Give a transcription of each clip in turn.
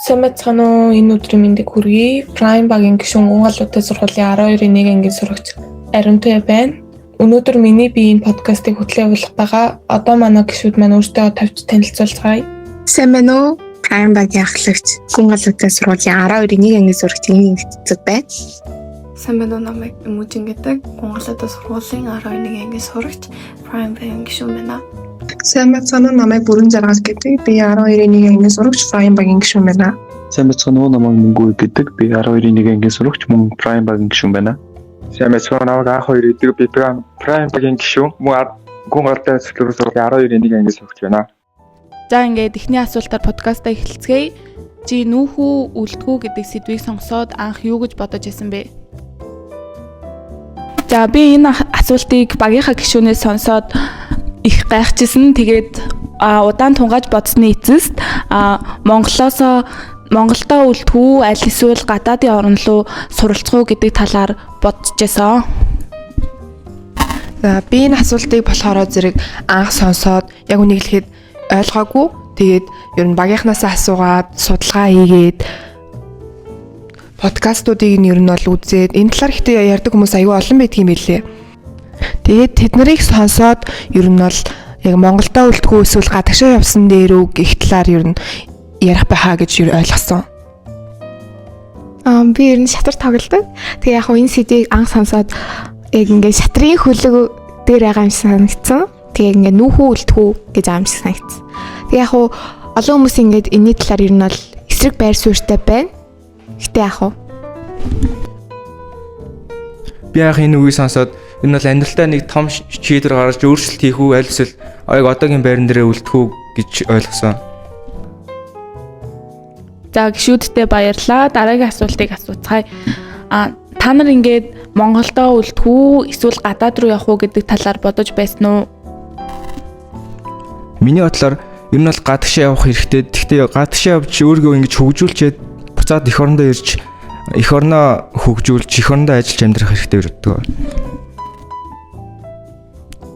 Сайн байцгаана уу? Энэ өдрийн мэндийг хүргэе. Prime багийн гишүүн гонгалуудтай сургуулийн 12-ийн 1 ангийн сурагч Аримтуя байна. Өнөөдөр миний би энэ подкастыг хөтлөө явуулах байгаа. Одоо манай гишүүд маань өөртөө тавьж танилцуулцгаая. Сайн байна уу? Prime багийн ахлагч гонгалуудтай сургуулийн 12-ийн 1 ангийн сурагч Эцэг байна. Сайн байна уу? Намайг Мужин гэдэг гонгалуудтай сургуулийн 12-ийн 1 ангийн сурагч Prime багийн гишүүн байна. Сайн байцгаана уу? Намайг Бүрэн Жаргал гэдэг. Би 12-ийн 1 ангийн сурагч Prime багийн гишүүн байна. Сайн байцгаана уу? Намайг Мөнгөө гэдэг. Би 12-ийн 1 ангийн сурагч мөн Prime багийн гишүүн байна. Сайн байцгаана уу? Намайг Ах 2 гэдэг. Би Prime багийн гишүүн мөн гонгалуудтай сургуулийн 12-ийн 1 ангийн сурагч байна. За ингээд эхний асуултаар подкастаа эхэлцгээе. Чи нүүхүү үлдгүү гэдэг сэдвийг сонгосоод анх юу гэж бодож байсан бэ? За би энэ асуултыг багийнхаа гишүүнээс сонсоод их гайхажсэн. Тэгээд удаан тунгааж бодсны эцэст Монголдоо үлдгүү аль эсвэл гадаадын орн руу суралцах уу гэдэг талаар бодож байсан. За би энэ асуултыг болохоор зэрэг анх сонсоод яг үнийг хэлэхэд ойлгоогүй. Тэгээд ер нь багийнхнаасаа асуугаад судалгаа хийгээд подкастуудыг нь ер нь бол үзээд энэ талаар ихтэй ярьдаг хүмүүс аюу олон байдгийн байлээ. Тэгээд тэд нарыг сонсоод ер нь бол яг Монголдоо үлдгүү эсвэл гадагшаа явсан дээр үү гэх талаар ер нь ярих байхаа гэж ойлгосон. Би ер нь шатар тоглодог. Тэгээ яг энэ сэдвийг анх сонсоод яг ингээд шатрын хөлөг дээр байгаа юм санагдсан. Тэгээ ингээд нүүхүү үлдгүү гэж байгаа юм шиг санагдсан. Тэгээ яг олон хүмүүс ингээд энэний талаар ер нь бол эсрэг байр суурьтай байна. Гэтэ яг би яг энэ үгийг сонсоод энэ бол амьдралдаа нэг том шийдвэр гаргаж өөрчлөлт хийх үү аль эсвэл яг одоогийн байран дээрээ үлдэх үү гэж ойлгосон. За гişүүдтэй баярлалаа. Дараагийн асуултыг асууцгаая. Та нар ингээд Монголдоо үлдэх үү эсвэл гадаад руу явах уу гэдэг талаар бодож байсан уу? Миний бодлоор ер нь бол гадагшаа явах хэрэгтэй. Гэхдээ гадагшаа явж өөрийгөө ингэж хөгжүүлчихэд буцаад эх орондоо ирж эх орноо хөгжүүлж эх орондоо ажиллаж амьдрах хэрэгтэй байдаг.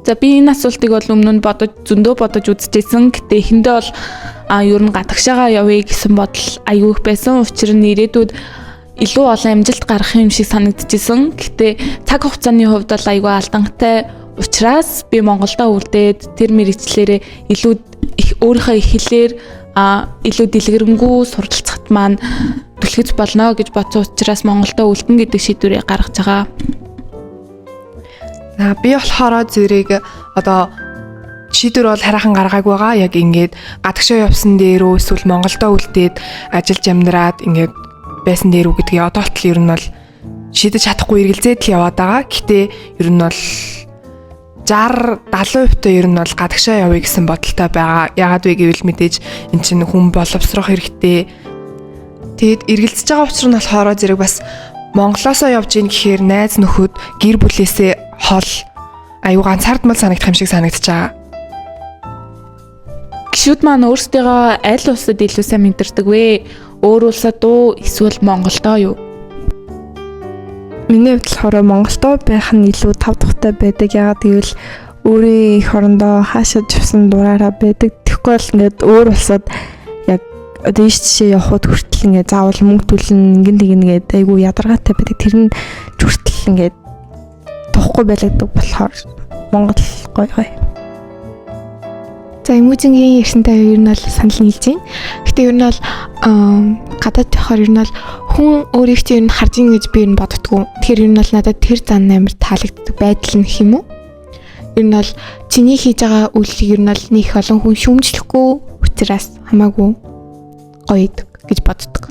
За би энэ асуултыг бол өмнө нь зөндөө бодож үзчихсэн. Гэтэ эхэндээ бол ер нь гадагшаагаа явъя гэсэн бодол аюу их байсан. Учир нь ирээдүйд илүү олон амжилт гарах юм шиг санагдчихсэн. Гэтэ цаг хугацааны хувьд бол аюу алдангатай учраас би Монголдоо үлдээд тэр мэргэжлэрээ илүү их өөрийнхөө их хэлээр илүү дэлгэрэнгүй суралцахад маань түлхэж болно гэж бодсон учраас Монголдоо үлдэн гэдэг шийдвэрийг гаргаж байгаа. За би болохоор зэрэг одоо шийдвэр бол хараахан гаргаагүй байгаа. Яг ингээд гадагшаа явсан дээр үү эсвэл Монголдоо үлдээд ажиллаж амьдраад ингээд байсан дээр үү гэдгийг одоо л ер нь бол шийдэж чадахгүй эргэлзээд л яваад байгаа. Гэтэ ер нь бол 60-70% ер нь бол гадагшаа явъя гэсэн бодолтой байгаа. Яагаад вэ гэвэл мэдээж эн чинь хүн боловсрох хэрэгтэй. Тэгэд эргэлзэж байгаа учраас нь болохоор зэрэг бас Монголоосоо явж ийн гэхээр найз нөхөд гэр бүлээсээ хол аюу ганцаардмал санагдах юм шиг санагдаж байгаа. Гişүүд маань өөрсдөө аль улсад илүү сайн мэдэрдэг вэ? Өөр улсад уу эсвэл Монголдоо юу? Миний хувьд болохоор Монголдоо байх нь илүү тав тухтай байдаг. Яагаад гэвэл өөрийн эх орондоо хаашаа живсэн дураараа байдаг. Тэгэхгүй бол ингээд өөр улсад яг дээш жишээ явхад хүртэл ингээд заавал мөнгө төлнө ингээд айгу ядаргаатай байдаг. Тэр нь хүртэл ингээд тухгүй байлгадаг болохоор Монгол гоё. За Мужингийн ярьсантай ер нь бол санал нийлж байна. Гэтэ ер нь бол гадаад явахаар ер нь бол хүн өөрийг чинь ер нь харж ийн гэж би ер нь боддгоо. Тэгэхээр ер нь бол надад тэр зан амар таалагддаг байдал нь хэм үү? Ер нь бол чиний хийж байгаа үйлийг ер нь бол нэг олон хүн шүүмжлэхгүй учраас хамаагүй гоё гэж боддог.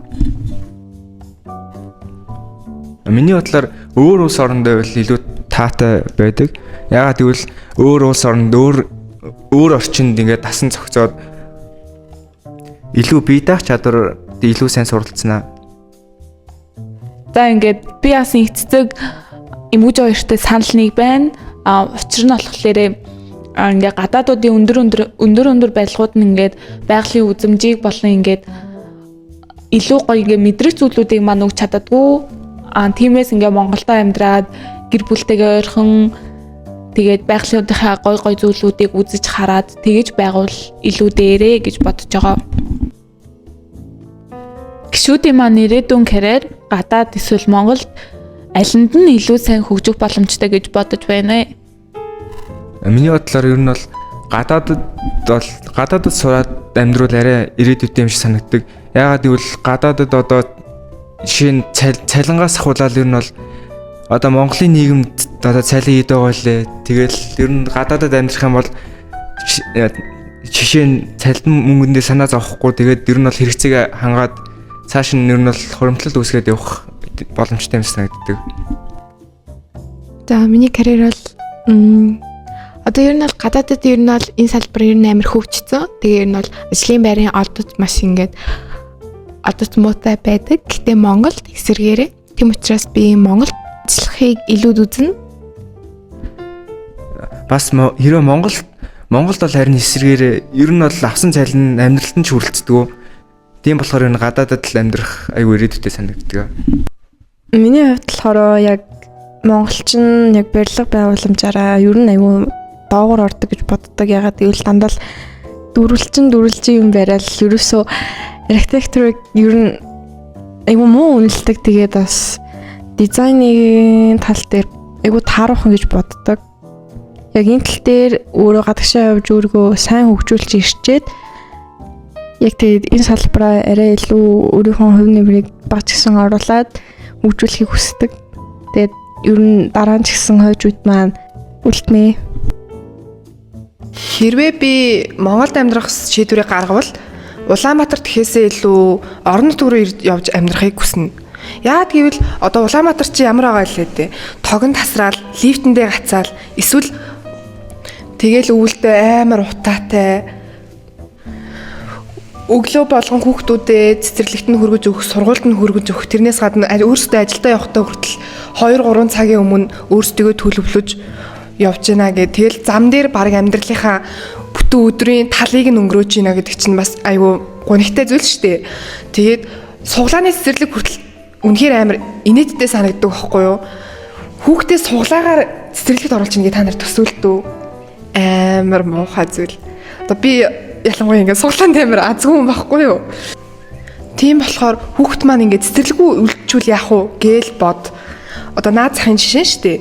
Миний бодлоор өөр улс оронд байвал илүү таатай байдаг. Яагаад гэвэл өөр улс оронд өөр орчинд ингээд тасан цогцоод илүү бие даах чадвар илүү сайн суралцсанаа. За ингээд би бас эцэг эмгэж хоёртой санал нэг байна. Учир нь болохоор ингээд гадаадуудын өндөр барилгууд нь ингээд байгалийн үзмжийг болон ингээд илүү гоё ингээд мэдрэх зүйлүүдийг маань өгч чаддаггүй. Тиймээс ингээд Монголдо амьдраад гэр бүлтэйгээ ойрхон тэгээд байгалийн гой зүйлүүдийг үзэж хараад тэгэж байгуул илүү дээрээ гэж бодож байгаа. гишүүдийн маань ирээдүйн карьер гадаад эсвэл Монголд алинд нь илүү сайн хөгжих боломжтой гэж бодож байна ээ. Миний бодлоор ер нь бол гадаадд сураад амьдрал арай ирээдүйтэй юм шиг санагддаг. Яагаад гэвэл гадаадд одоо жишээ нь цалингаас ахуулаад ер нь бол одоо Монголын нийгэмд одоо цалин идэ байгаа лээ. Тэгэл ер нь гадаадд амьдрах юм бол жишээ нь цалин мөнгөндөө санаа зовхгүй тэгээд ер нь бол хэрэгцээг хангаад цааш нь ер нь бол хуримтлал үүсгээд явах боломжтой юм санагддаг. За миний карьер бол одоо ер нь бол гадаадд ер нь бол энэ салбар ер нь амар хөгжсөн. Тэгээ ер нь бол ажлын байрын олдож маш ингээд одод муутай байдаг. Гэтэ Монголд эсэргээрээ. Тийм учраас би Монголд ажиллахыг илүүд үзнэ. Бас хэрэв Монголд бол харин эсэргээрээ ер нь бол авсан цалин амьдралтанд ч хүрэлцдэг. Тийм болохоор энэ гадаадд л амьдрах аюу ирээдүйтэй санагддаг. Миний хувьд болохоор яг монголчин яг барилга байгууламжаараа ер нь аюу доогуур ордог гэж боддог. Ягаад гэвэл дандаа л дөрвөлжин юм бариад ерөөсөө архитектурыг ер нь аюу муу үнэлдэг. Тэгээд бас дизайны тал дээр аюу тааруухан гэж боддог. Яг энэ тал дээр өөрөө гадагшаа явж өөрийгөө сайн хөгжүүлж ирчээд яг тэгээд энэ салбараа арай илүү өөрийнхөө хувь нэмрийг баг гэсэн оруулаад хөгжүүлэхийг хүсдэг. Тэгээд ер нь дараа нь ч гэсэн хойжууд маань үлднэ. Хэрвээ би Монголд амьдрах шийдвэрийг гаргавал Улаанбаатар тэхээсээ илүү орон нутг руу явж амьдрахыг хүснэ. Яагаад гэвэл одоо Улаанбаатар чи ямар байгаа лээ дээ. Тогонд тасраал, лифтэндээ гацаал, эсвэл тэгэл өвөлдөө амар утаатай өглөө болгон хүүхдүүдэд цэцэрлэгт нь хөргөж өгөх, сургуульд нь хөргөж өгөх. Тэрнээс гадна өөрсдөө ажилдаа явахдаа хүртэл 2-3 цагийн өмнө өөрсдөө төлөвлөж явж гинэ гэх. Тэгэл зам дээр баг амьдралынхаа бүтэн өдрийн талыг нь өнгөрөөж гинэ гэдэг чинь бас айгүй гонигтай зүйл шүү дээ. Тэгээд суглааны цэцэрлэг хүртэл үнэхээр амар инээдтэй санагддаг байхгүй юу? Хүүхдээ суглаагаар цэцэрлэгт оруулж гинэ та нар төсөөлтөө амар муухай зүйл. Одоо би ялангуяа ингээд суглаанд амар азгүй юм байхгүй юу? Тийм болохоор хүүхд маань ингээд цэцэрлэггүй үлдчихвэл яах вэ гээл бод. Одоо наад захын жишээ шүү дээ.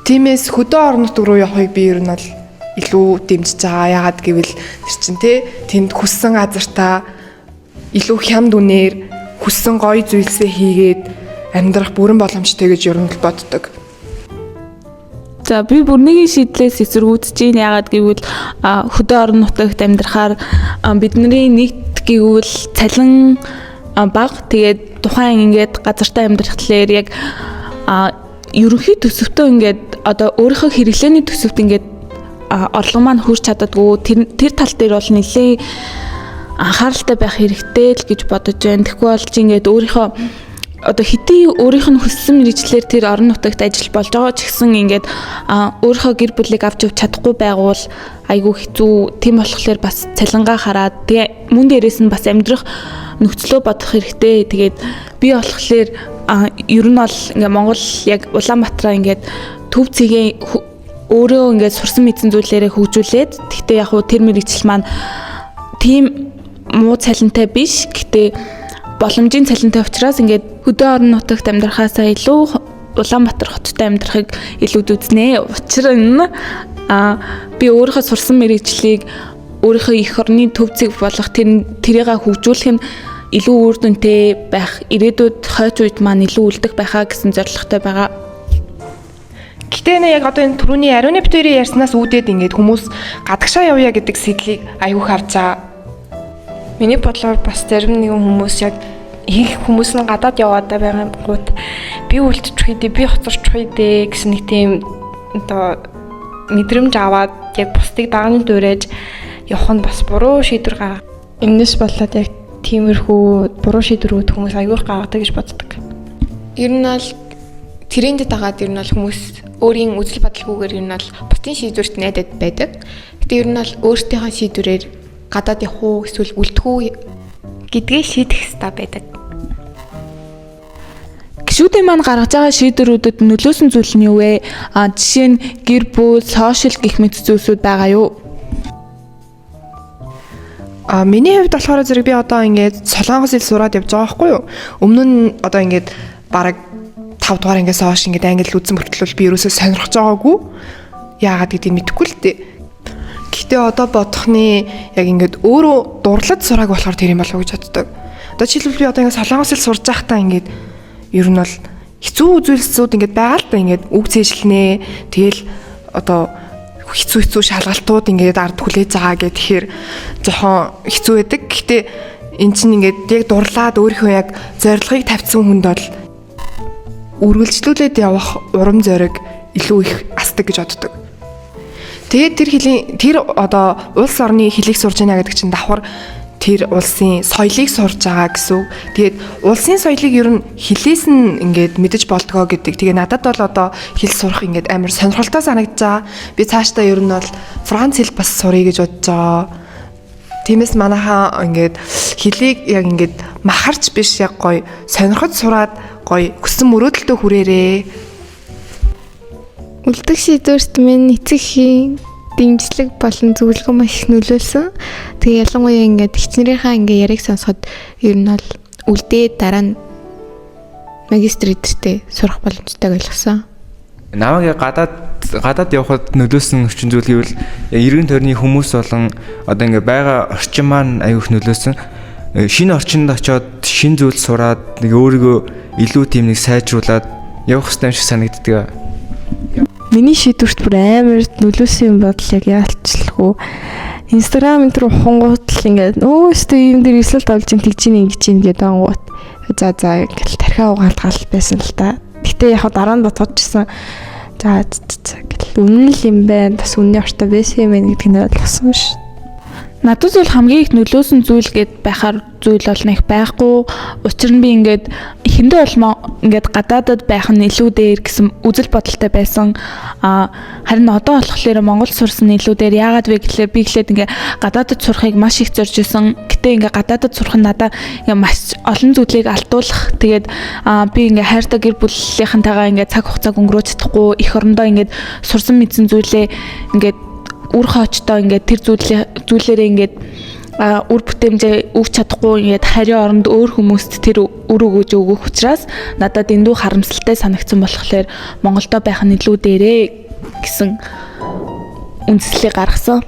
Тиймээс хөдөө орон нутг руу явахыг би ер нь бол илүү дэмжиж байгаа. Яагаад гэвэл тэр чинь тэнд хүссэн газартаа илүү хямд үнээр хүссэн гоё зүйлсээ хийгээд амьдрах бүрэн боломжтой гэж ер нь боддог. За би бүр нэгэн шийдлээс эсэргүүцэж байна. Яагаад гэвэл хөдөө орон нутагт амьдрахаар бидний нэгт гэвэл цалин бага. Тэгээд тухайн ингээд газартаа амьдрахлаар яг ерөнхий төсөвтөө ингээд одоо өөрийнхөө хэрэглээний төсөвт ингээд орлого маань хүрч чаддаггүй. Тэр тал дээр бол нэлээд анхааралтай байх хэрэгтэй л гэж бодож байна. Тэгэхгүй бол чи ингээд өөрийнхөө одоо хэдий өөрийнх нь хүссэн мэргэжлэр тэр орон нутагт ажил болж байгаа ч гэсэн ингээд өөрийнхөө гэр бүлийг авч явж чадахгүй байгуул айгүй хэцүү. Тийм болохоор бас цалингаа хараад тэгээ мөн дээрээс нь бас амьдрах нөхцлөө бодох хэрэгтэй. Тэгээд би болохоор ер нь бол ингээ Монгол яг Улаанбаатараа ингээд төв цэгийн өөрөө ингээд сурсан мэдсэн зүйлээрээ хөгжүүлээд гэхдээ яг хуу тэр мэргэжил маань тийм муу цалинтай биш. Гэхдээ боломжийн цалинтай учраас ингээд хөдөө орон нутагт амьдрахаасаа илүү Улаанбаатар хотод амьдрахыг илүүд үзнэ. Учир нь би өөрийнхөө сурсан мэргэжлийг өөрийнхөө эх орны төв цэг болох тэрийг хөгжүүлэх нь илүү үр дүнтэй байх, ирээдүйд хойч үед маань илүү үлдэх байхаа гэсэн зорилготой байгаа. Гэтэ яг одоо энэ түрүүний ариуны битүүрийн ярьснаас үүдээд ингээд хүмүүс гадагшаа явъя гэдэг сэтлийг аюух авч байгаа. Миний бодлоор бас зарим нэгэн хүмүүс яг их хүмүүс нь гадаад яваад байгаа гууд би үлдчих үедээ би хоцорчих үедээ гэсэн нэг тийм одоо мэдрэмж аваад яг бусдыг дагнал дуурайж явах нь бас буруу шийдвэр гаргав. Энэс болоод яг тиймэрхүү буруу шийдвэрүүд хүмүүс аягүй гаргадаг гэж боддог. Ер нь бол трендэд дагаад ер нь бол хүмүүс өөрийн үзэл бодолгүйгээр ер нь бол бусдын шийдвэрт найдаад байдаг. Гэтэ ер нь бол өөртөөхөө шийдвэрээр гадаад явах уу эсвэл үлдэх үү гэдгээ шийдэх хэрэгтэй байдаг. Гишүүдийн маань гаргаж байгаа шийдвэрүүдэд нөлөөсөн зүйл нь юу вэ? Жишээ нь гэр бүл, сошиал гэх мэт зүйлсүүд байгаа юу? Миний хувьд болохоор зэрэг би одоо ингээд Солонгос хэл сураад явж байгаа байхгүй юу? Өмнө нь одоо ингээд бараг 5 дугаар ангиас хойш ингээд англи үзэн мөртлөө би ерөөсөө сонирхож байгаагүй. Яагаад гэдгийг мэдэхгүй л дээ. Гэхдээ одоо бодохны яг ингээд өөрөө дурлаж сурааг болохоор тэр юм болов уу гэж боддог. Одоо жишээлбэл би одоо ингээд Солонгос хэл сурж байхдаа ингээд ер нь бол хэцүү үзүүлэлцүүд ингээд байгаа л да, ингээд үг цээжлэнэ. Тэгэл одоо хэцүү шалгалтууд ингээд ард хүлээж байгаа гэх тэгэхээр жоохон хэцүү байдаг. Гэхдээ эн чинь ингээд яг дурлаад өөрийнхөө яг зорилгыг тавьсан хүнд бол үргэлжлүүлээд явах урам зориг илүү их асдаг гэж боддог. Тэгээд тэр одоо улс орны хэлийг сурж байна гэдэг чинь давхар тэр улсын соёлыг сурж байгаа гэсэн үг. Тэгээд улсын соёлыг ер нь хэлээс нь ингээд мэдэж болдгоо гэдэг. Тэгээ надад бол одоо хэл сурах ингээд амар сонирхолтой санагдаж байгаа. Би цаашдаа ер нь бол Франц хэл бас суръя гэж бодож байгаа. Тиймээс манайхаа ингээд хэлийг яг ингээд махарч биш яг гоё сонирхож сураад гоё хүссэн мөрөөдөлтөө хүрээрээ. Үлдэх шийдвэрт минь эцэгхийн дэмжлэг болон зөвлөгөө маш их нөлөөлсөн. Тэгээ ялангуяа ингээд ихчнэрийнхаа ингээд яриг сонсоход ер нь бол үлдээ дараа нь магистр эдэртэй сурах боломжтойг ойлгосон. Намайг гадаад явхад нөлөөсөн хүчин зүйл гэвэл эргэн тойрны хүмүүс болон одоо ингээ байгаа орчин маань аюух нөлөөсөн. Шинэ орчинд очиод шинэ зүйл сураад нэг өөрийгөө илүү тийм нэг сайжруулад явах хэрэгтэй юм шиг санагддаг. Миний шийдвэрт бүр амар нөлөөсөн юм бодол яг яалчлахгүй. Instagram энэ рүү хонгуутл ингээд өөстөө юм дээр эсэлт олж ин тэгж ин ингэж ин гэдэг ангууд. За ингээл тархиа угаалгаал байсан л да. Гэтэ яг дараа нь бодчихсон. За гэл үнэн л юм байна. Бас үнний ортой байсан юм байна гэдгийг ойлгосон ш. Надад бол хамгийн их нөлөөсөн зүйл гэд байхаар зүйл бол нэг байхгүй. Учир нь би ингээд эхэндээ бол ингээд гадаадад байх нь илүү дээр гэсэн үзэл бодолтой байсан. Харин одоо болохоор Монгол сурсан нь илүү дээр. Яагаад вэ гэхээр би эхлээд ингээд гадаадад сурахыг маш их зорж исэн. Гэтэ ингээд гадаадад сурах нь надад ингээд маш олон зүйлийг алдуулах. Тэгээд би ингээд хайртай гэр бүлийнхэнтэйгээ ингээд цаг хугацааг өнгөрөөж чадахгүй. Эх орондоо ингээд сурсан мэдсэн зүйлээ ингээд үр хоочтой ингээд тэр зүйлээрээ ингээд үр бүтээмжээ өгч чадахгүй ингээд хариу оронд өөр хүмүүст тэр үр өгөөж өгөх учраас надад эндүү харамсалтай санагдсан болохоор Монголдо байх нь илүү дээрээ гэсэн үндслийг гаргасан.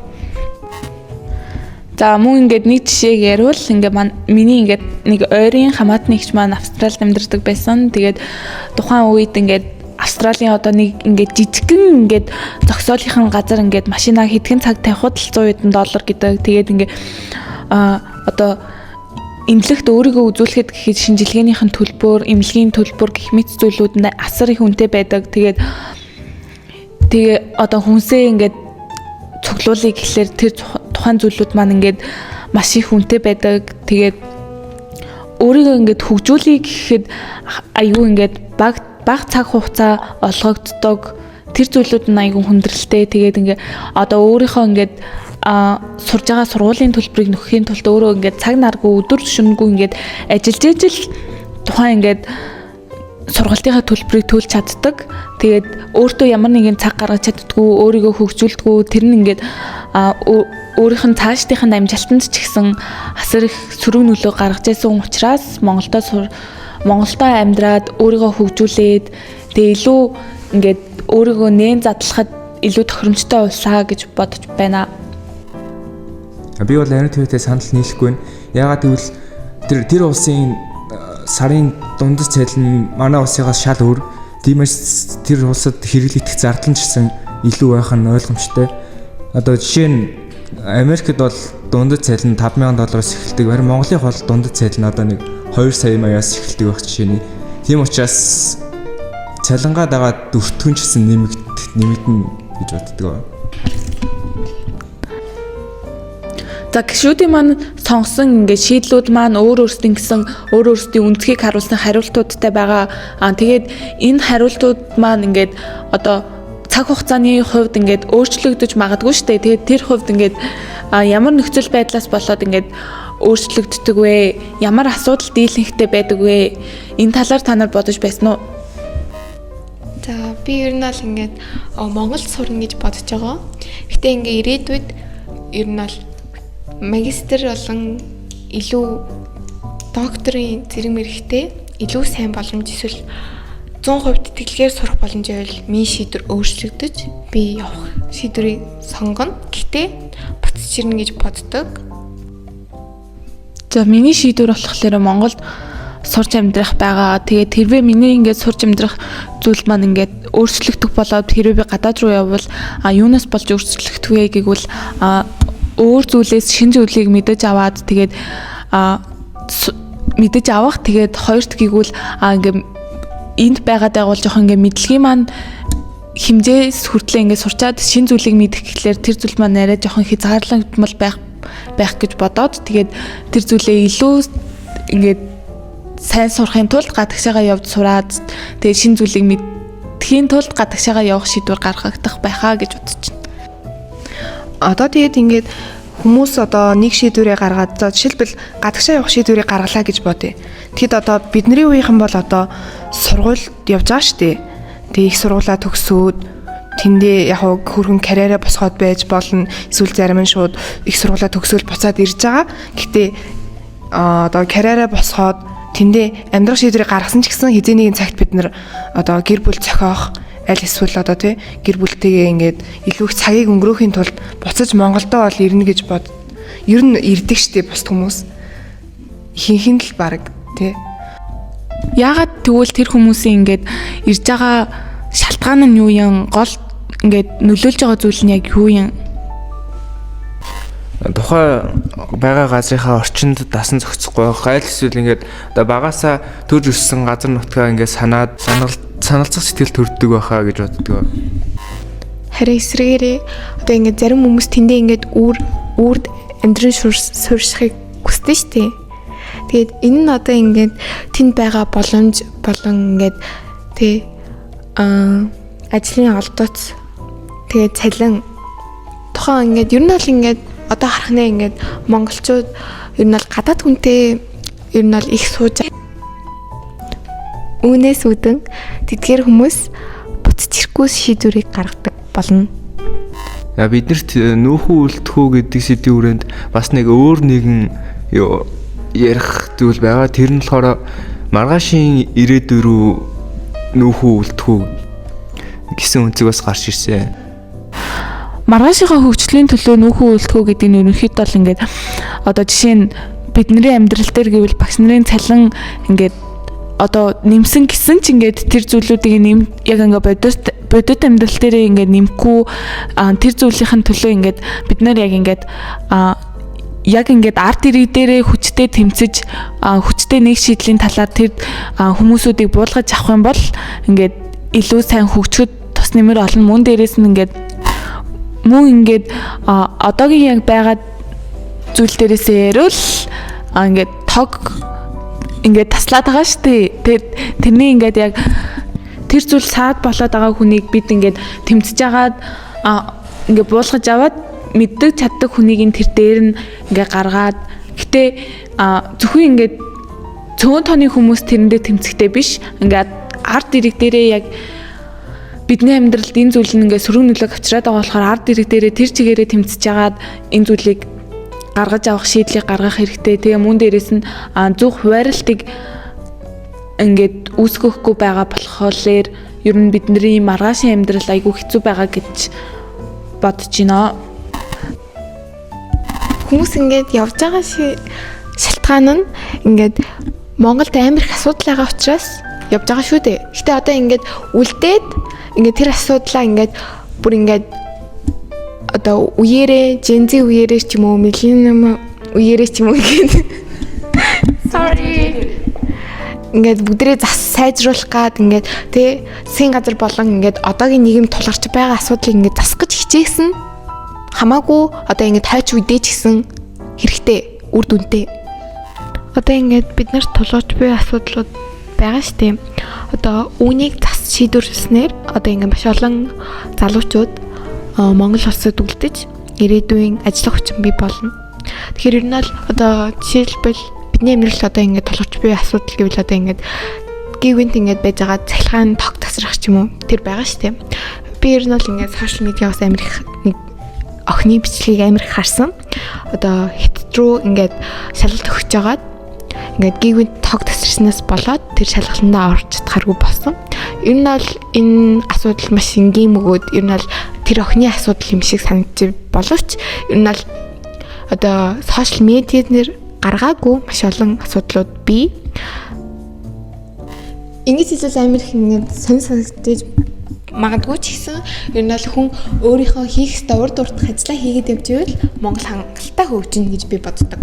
За мөн ингээд нэг жишээг яривал ингээд миний ингээд нэг ойрын хамаатнийгч маань Австралид амьдардаг байсан. Тэгээд тухайн үед ингээд Австралийн одоо нэг ингээд жижигхэн ингээд зогсоолынхан газар ингээд машинаа хэдхэн цаг тавихад л $100 гэдэг. Тэгээд ингээд одоо эмнэлэгт өөрийгөө үзүүлэхэд гэхэд шинжилгээнийхэн төлбөр, эмнэлгийн төлбөр гэх мэт зүйлүүд нь асар их үнэтэй байдаг. Тэгээд одоо хүнсээ ингээд цуглуулъя гэхлээр тэр тухайн зүйлүүд маань ингээд маш их үнэтэй байдаг. Тэгээд өөрийгөө ингээд хөгжүүлъя гэхэд аюу ингээд баг цаг хугацаа олгогддог тэр зүйлүүд нь аягүй хүндрэлтэй. Тэгээд ингээ одоо өөрийнхөө ингээд сурж байгаа сургуулийн төлбөрийг нөхөхийн тулд өөрөө ингээд цаг наргүй өдөр шөнөгүй ингээд ажиллаж ижил тухайн ингээд сургалтынхаа төлбөрийг төлж чаддаг. Тэгээд өөртөө ямар нэгэн цаг гаргаж чаддгүй, өөрийгөө хөгжүүлдэггүй. Тэр нь ингээд өөрийнх нь цаашдынхаа амжилтанд ч гэсэн асар их сөрөг нөлөө гаргаж байсан учраас Монголдо амьдраад өөрийгөө хөгжүүлээд тэгээ илүү ингээд өөрийгөө нээн задлахад илүү тохиромжтой улсаа гэж бодож байна. Би бол NTV-тэй санал нийлэхгүй байна. Яагаад гэвэл тэр улсын сарын дундас цалин нь манай улсынхаас шал өөр. Тиймээс тэр улсад хэрэглэгдэх зардал нь ч гэсэн илүү байх нь ойлгомжтой. Одоо жишээ нь Америкт бол дундас цалин $5,000-аас эхэлдэг. Харин Монголын бол дундас цалин одоо нэг 2 сая маяас эхэлдэг байх жишээний. Тийм учраас цалингаа дагаад өртгөн ч гэсэн нэмэгдэнэ гэж боддог. За гişүүдийн маань сонгосон ингээд шийдлүүд маань өөр өөрсдийн үнцгийг харуулсан хариултуудтай байгаа. Тэгээд энэ хариултууд маань ингээд одоо цаг хугацааны хувьд ингээд өөрчлөгдөж магадгүй шүү дээ. Тэгээд тэр хувьд ингээд ямар нөхцөл байдлаас болоод ингээд өөрчлөгддөг вэ? Ямар асуудал дийлэнхтэй байдаг вэ? Энэ талаар та нар бодож байсан уу? За би ер нь бол ингээд Монголд сурна гэж бодож байгаа. Гэтэ ингээд ирээдүйд ер нь бол магистр болон илүү докторийн зэрэг мэрэгтэй илүү сайн боломж эсвэл 100% тэтгэлгээр сурах боломжтой бол миний шийдвэр өөрчлөгдөж би явах шийдвэрийг сонгоно. Гэхдээ буцаж ирнэ гэж боддог. За миний шийдвэр болохоор Монголд сурч амьдрах байгаа. Тэгээд хэрвээ миний ингээд сурч амьдрах зүйл маань ингээд өөрчлөгдөх болоод хэрвээ би гадаад руу явбал юунаас болж өөрчлөгдөх вэ гэвэл өөр зүйлээс шинэ зүйлийг мэдэж аваад тэгээд мэдэж авах. Тэгээд хоёрт гэвэл ингээд энд байгаад байгуул жоохон ингээ мэдлэгийн маань хэмжээс хүртлээ ингээ сурчаад шин зүйлийг мэдэх гэхлээр тэр зүйл маань арай жоохон хязгаарлагдмал байх гэж бодоод тэгээд тэр зүйлээ илүү ингээ сайн сурахын тулд гадагшаага явж сураад тэгээд шин зүйлийг мэдхийн тулд гадагшаага явах шийдвэр гаргах байхаа гэж бодож байна. Одоо тэгээд ингээд хүмүүс одоо нэг шийдвэрээ гаргаад за жишээлбэл гадагшаа явах шийдвэрийг гаргалаа гэж бодъё. Тэгэхэд одоо бидний үеийнхэн бол одоо сургуульд явж байгаа шүү дээ. Тэгээ их сургуулаа төгсөөд тэндээ яг хөргөн карьераа босгоод байж болно. Эсвэл зарим нь шууд их сургуулаа төгсөөл буцаад ирж байгаа. Гэхдээ одоо карьераа босгоод тэндээ амьдрах шийдвэрийг гаргасан ч гэсэн хэзээ нэгэн цагт бид нар одоо гэр бүл зохиох аль эсвэл одоо тий гэр бүлтэйгээ ингээд илүү их цагийг өнгөрөөхийн тулд буцаж Монголдоо бол ирнэ гэж ер нь ирдэг штеп бус хүмүүс ихэнх нь л баг тий. Яагаад тэгвэл тэр хүмүүсийн ингээд ирж байгаа шалтгаан нь юу юм? Гол ингээд нөлөөлж байгаа зүйл нь яг юу юм? Тухай байгаа газрынхаа орчинд дасан зохицохгүй байх. Аль эсвэл ингээд одоо багаасаа төрж өссөн газар нутгаа ингээд саналцах сэтгэл төрдөг байхаа гэж боддог. Харин эсрэгээрээ одоо ингээд зарим хүмүүс тэндээ ингээд үрд амьдрын суурьшихыг хүсдэг шүү дээ. Тэгээд энэ нь одоо ингээд тэнд байгаа боломж болон ингээд тий ажлын олдоц тэгээд цалин тухайн ингээд ер нь бол ингээд одоо харах нэ ингээд монголчууд ер нь бол гадаад хүнтэй ер нь бол их сууж үүнээс үүдэн тэдгээр хүмүүс буцаж ирэхгүй шийдвэрийг гаргадаг болно. Биднэрт нүүхүү үлдэхүү гэдэг сэдвийн хүрээнд бас нэг өөр нэгэн ярих зүйл байгаа. Тэр нь болохоор маргаашийн ирээдүй рүү нүүхүү үлдэхүү гэсэн үнцэг бас гарч ирсэн. Маргаашийнхаа хөгжлийн төлөө нүүхүү үлдэхүү гэдэг нь ерөнхийдөө л ингээд одоо жишээ нь бидний амьдрал дээр гэвэл багш нарын цалин ингээд одоо нэмсэн гэсэн ч ингээд тэр зүйлүүдийг яг ингээд бодит амьдрал дээр ингээд нэмэхгүй тэр зүйлийнхэн төлөө ингээд бид нар яг ингээд арт ирэг дээрээ хүчтэй тэмцэж хүчтэй нэг шийдлийн талаар тэр хүмүүсүүдийг буулгаж авах юм бол ингээд илүү сайн хөгжөхөд тус нэмэр олон мөн дээрээс нь ингээд одоогийн яг байгаа зүйл дээрээсээ ярил ингээд тог ингээд таслаад байгаа шүү дээ. Тэрний ингээд яг тэр зүйл саад болоод байгаа хүнийг бид ингээд тэмцэж агаад ингээд буулгаж аваад мэддэг чаддаг хүнийг тэр дээр нь ингээ гаргаад гэтээ зөвхөн ингээд цөөн тооны хүмүүс тэрэндээ тэмцэхтэй биш ингээд арт ирэг дээрээ яг бидний амьдралд энэ зүйл нь ингээ сөрөг нөлөөг авчираад байгаа болохоор арт ирэг дээрээ тэр чигээрээ тэмцэж агаад энэ зүйлийг гаргаж авах шийдлийг гаргах хэрэгтэй. Тэгээ мөн дээрээс нь зөв хуваарлтыг ингээд үүсгэхгүй байгаа болохоор ер нь бидний маргаашийн амьдрал айгүй хэцүү байгаа гэж бодож байна. Хүмүүс ингээд явж байгаа шалтгаан нь ингээд Монголд амар их асуудал байгаа учраас явж байгаа шүү дээ. Гэтэ одоо ингээд үлдээд ингээд тэр асуудлаа ингээд бүр ингээд одоо үеэрээ Gen-Z үеэрээ ч юм уу millennium үеэрээ ч юм уу гэдэг. Sorry. Ингээд бүгдээ сайжруулах гад ингээд тий засгийн газар болон ингээд одоогийн нийгэм тулгарч байгаа асуудлыг ингээд засах гэж хичээсэн хамаагүй одоо ингээд хайч үдээ ч гэсэн хэрэгтэй үр дүнтэй. Одоо ингээд бид нарт тулгарч буй асуудлууд байгаа штеп. Одоо үүнийг зас шийдвэрлэснээр одоо ингээд маш олон залуучууд Монгол улсад үлдэж ирээдүйн ажиллах хүчин бий болно. Тэгэхээр ер нь л одоо жишээлбэл бидний амьдралд одоо ингээд тулгарч буй асуудал гэвэл одоо ингээд гівэнт ингээд байж байгаа цахилгаан тог тасрах ч юм уу тэр байгаа штеп. Би ер нь л ингээд сошиал медиагаас амар их нэг охины бичлэгийг амар их харсан. Одоо хятад руу ингээд шалгалт өгч жагаад ингээд гівэн тог тасарснаас болоод тэр шалгалтандаа орж чадхааргүй болсон. Ер нь бол энэ асуудал маш энгийн өгөөд ер нь бол тэр охины асуудал юм шиг санагдчих боловч ер нь бол одоо сошиал медианэр гаргаагүй маш олон асуудлууд бий. Ингэж хэлвэл амар их ингээд санагдаж магадгүй ч гэсэн ер нь бол хүн өөрийнхөө хийх ёстой урд урдах ажлаа хийгээд явж ивэл Монгол хангалттай хөгжинэ гэж би боддог.